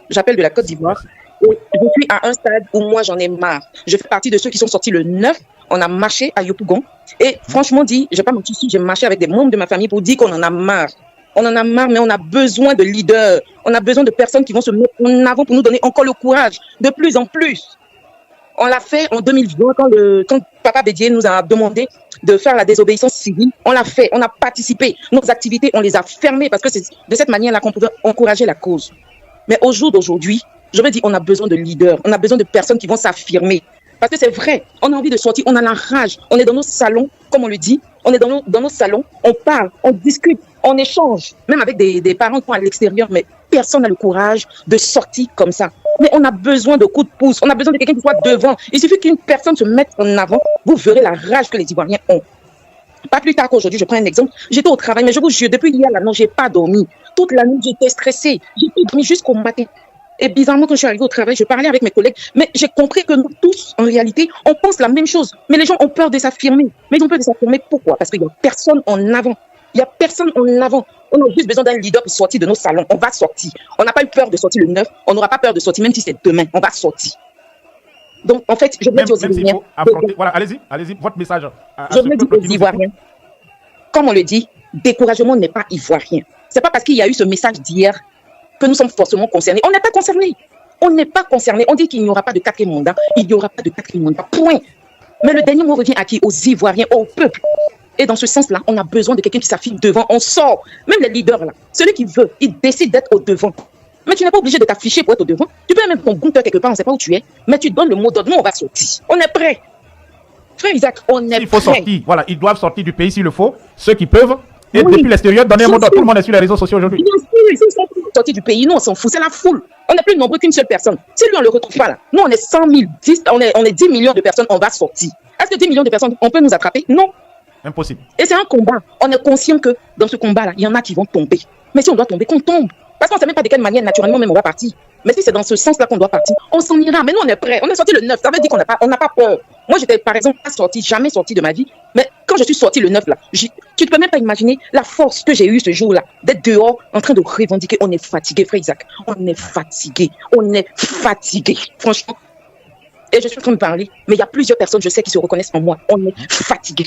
J'appelle de la Côte d'Ivoire. Et je suis à un stade où moi, j'en ai marre. Je fais partie de ceux qui sont sortis le 9. On a marché à Yopougon. Et franchement dit, je n'ai pas menti ici, j'ai marché avec des membres de ma famille pour dire qu'on en a marre. On en a marre, mais on a besoin de leaders. On a besoin de personnes qui vont se mettre en avant pour nous donner encore le courage, de plus en plus. On l'a fait en 2020 quand Papa Bédié nous a demandé de faire la désobéissance civile. On l'a fait, on a participé. Nos activités, on les a fermées parce que c'est de cette manière-là qu'on pouvait encourager la cause. Mais au jour d'aujourd'hui, je me dis, on a besoin de leaders, on a besoin de personnes qui vont s'affirmer. Parce que c'est vrai, on a envie de sortir, on a la rage, on est dans nos salons, comme on le dit, on est dans nos salons, on parle, on discute, on échange, même avec des parents qui sont à l'extérieur, mais personne n'a le courage de sortir comme ça. Mais on a besoin de coups de pouce, on a besoin de quelqu'un qui soit devant. Il suffit qu'une personne se mette en avant, vous verrez la rage que les Ivoiriens ont. Pas plus tard qu'aujourd'hui, je prends un exemple, j'étais au travail, mais je vous jure, depuis hier, là, non, j'ai pas dormi. Toute la nuit, j'étais stressée, j'ai pas dormi jusqu'au matin. Et bizarrement, quand je suis arrivée au travail, je parlais avec mes collègues, mais j'ai compris que nous tous, en réalité, on pense la même chose. Mais les gens ont peur de s'affirmer. Mais ils ont peur de s'affirmer, pourquoi? Parce qu'il n'y a personne en avant. Il n'y a personne en avant. On a juste besoin d'un leader pour sortir de nos salons. On va sortir. On n'a pas eu peur de sortir le 9. On n'aura pas peur de sortir, même si c'est demain. On va sortir. Donc, en fait, je veux dire aux Ivoiriens. Voilà, allez-y, votre message. Je veux dire aux Ivoiriens. Comme on le dit, découragement n'est pas ivoirien. Ce n'est pas parce qu'il y a eu ce message d'hier que nous sommes forcément concernés. On n'est pas concernés. On n'est pas concernés. On dit qu'il n'y aura pas de quatrième mandat. Il n'y aura pas de quatrième mandat. Point. Mais le dernier mot revient à qui? Aux Ivoiriens, au peuple. Et dans ce sens-là, on a besoin de quelqu'un qui s'affirme devant. On sort. Même les leaders, là. Celui qui veut, il décide d'être au devant. Mais tu n'es pas obligé de t'afficher pour être au devant. Tu peux même ton compteur quelque part, on ne sait pas où tu es. Mais tu donnes le mot d'ordre. Nous, on va sortir. On est prêt. Frère Isaac, on est prêt. Il faut sortir. Voilà, ils doivent sortir du pays s'il le faut. Ceux qui peuvent. Et oui. Depuis l'extérieur, donner un mot d'ordre. Tout le monde est sur les réseaux sociaux aujourd'hui. Bien sûr, ils sont sortis du pays. Nous, on s'en fout. C'est la foule. On n'est plus nombreux qu'une seule personne. Si lui, on ne le retrouve pas là. Nous, on est 100 000, on est 10 millions de personnes, on va sortir. Est-ce que 10 millions de personnes, on peut nous attraper? Non. Impossible. Et c'est un combat. On est conscient que dans ce combat-là, il y en a qui vont tomber. Mais si on doit tomber, qu'on tombe. Parce qu'on ne sait même pas de quelle manière, naturellement, même on va partir. Mais si c'est dans ce sens-là qu'on doit partir, on s'en ira. Mais nous, on est prêts. On est sorti le 9. Ça veut dire qu'on n'a pas peur. Moi, j'étais, par exemple, jamais sorti de ma vie. Mais quand je suis sorti le 9, là, tu ne peux même pas imaginer la force que j'ai eue ce jour-là. D'être dehors, en train de revendiquer. On est fatigué, frère Isaac. On est fatigué. On est fatigué. Franchement. Et je suis en train de parler. Mais il y a plusieurs personnes, je sais, qui se reconnaissent en moi. On est fatigué.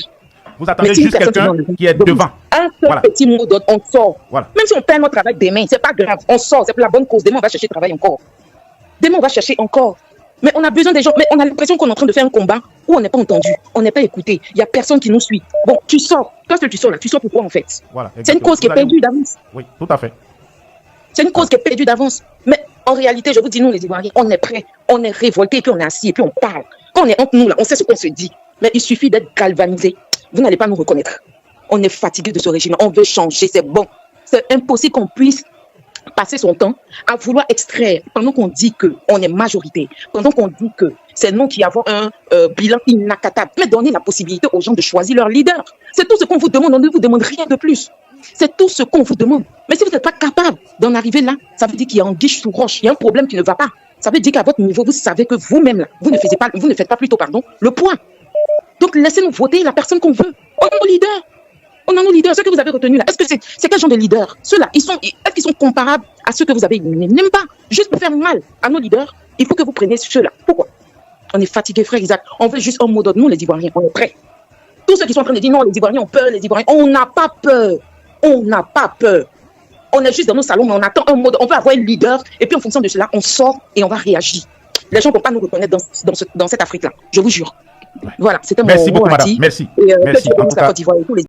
Vous attendez juste quelqu'un qui est devant. Un seul petit mot d'ordre, on sort. Voilà. Même si on perd notre travail demain, c'est pas grave. On sort, c'est pour la bonne cause. Demain, on va chercher travail encore. Demain, on va chercher encore. Mais on a besoin des gens. Mais on a l'impression qu'on est en train de faire un combat où on n'est pas entendu. On n'est pas écouté. Il n'y a personne qui nous suit. Bon, tu sors. Toi, tu sors là. Tu sors pourquoi en fait? Voilà, c'est une cause qui est perdue d'avance. Oui, tout à fait. C'est une cause qui est perdue d'avance. Mais en réalité, je vous dis, nous, les Ivoiriens, on est prêts. On est révoltés, puis on est assis, et puis on parle. Quand on est entre nous là, on sait ce qu'on se dit. Mais il suffit d'être galvanisé. Vous n'allez pas nous reconnaître. On est fatigué de ce régime. On veut changer, c'est bon. C'est impossible qu'on puisse passer son temps à vouloir extraire, pendant qu'on dit qu'on est majorité, pendant qu'on dit que c'est nous qui avons un bilan inaccatable, mais donner la possibilité aux gens de choisir leur leader. C'est tout ce qu'on vous demande. On ne vous demande rien de plus. C'est tout ce qu'on vous demande. Mais si vous n'êtes pas capable d'en arriver là, ça veut dire qu'il y a anguille sous roche. Il y a un problème qui ne va pas. Ça veut dire qu'à votre niveau, vous savez que vous-même là, vous ne faites pas plutôt, le point. Donc, laissez-nous voter la personne qu'on veut. On a nos leaders. On a nos leaders. Ceux que vous avez retenus là, est-ce que c'est quel genre de leaders? Ceux-là, est-ce qu'ils sont comparables à ceux que vous avez éliminés? Même pas. Juste pour faire mal à nos leaders, il faut que vous preniez ceux-là. Pourquoi? On est fatigués, frère Isaac. On veut juste un mot d'ordre. Nous, les Ivoiriens, on est prêts. Tous ceux qui sont en train de dire non, les Ivoiriens ont peur, les Ivoiriens, on n'a pas peur. On n'a pas peur. On est juste dans nos salons, mais on attend un mot d'ordre. On veut avoir un leader. Et puis, en fonction de cela, on sort et on va réagir. Les gens ne vont pas nous reconnaître dans cette Afrique-là. Je vous jure. Voilà, c'était mon mot à dire. Merci. Et merci.